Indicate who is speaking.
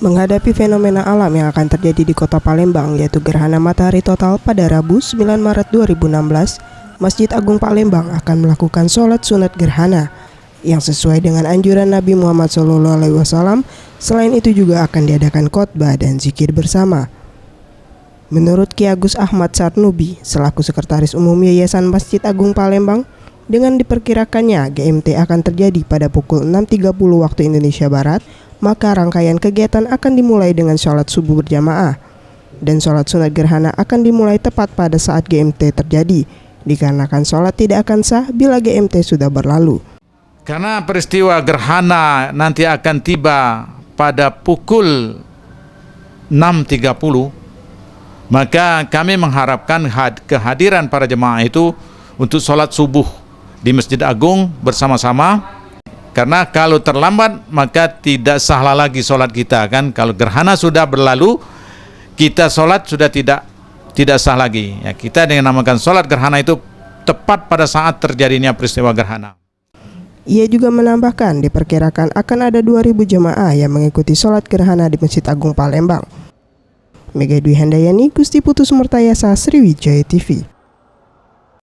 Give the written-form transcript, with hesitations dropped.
Speaker 1: Menghadapi fenomena alam yang akan terjadi di kota Palembang, yaitu gerhana matahari total pada Rabu 9 Maret 2016, Masjid Agung Palembang akan melakukan sholat sunat gerhana yang sesuai dengan anjuran Nabi Muhammad SAW. Selain itu juga akan diadakan khotbah dan zikir bersama. Menurut Ki Agus Ahmad Sarnubi, selaku Sekretaris Umum Yayasan Masjid Agung Palembang, dengan diperkirakannya GMT akan terjadi pada pukul 6.30 waktu Indonesia Barat, maka rangkaian kegiatan akan dimulai dengan sholat subuh berjamaah. Dan sholat sunat gerhana akan dimulai tepat pada saat GMT terjadi, dikarenakan sholat tidak akan sah bila GMT sudah berlalu.
Speaker 2: Karena peristiwa gerhana nanti akan tiba pada pukul 6.30, maka kami mengharapkan kehadiran para jemaah itu untuk sholat subuh di Masjid Agung bersama-sama. Karena kalau terlambat maka tidak sahlah lagi sholat kita, kan? Kalau gerhana sudah berlalu, kita sholat sudah tidak sah lagi. Ya, kita dengan namakan sholat gerhana itu tepat pada saat terjadinya peristiwa gerhana.
Speaker 1: Ia juga menambahkan diperkirakan akan ada 2.000 jemaah yang mengikuti sholat gerhana di Masjid Agung Palembang. Mega Dwi Handayani, Gusti Putus Murtayasa, Sriwijaya TV.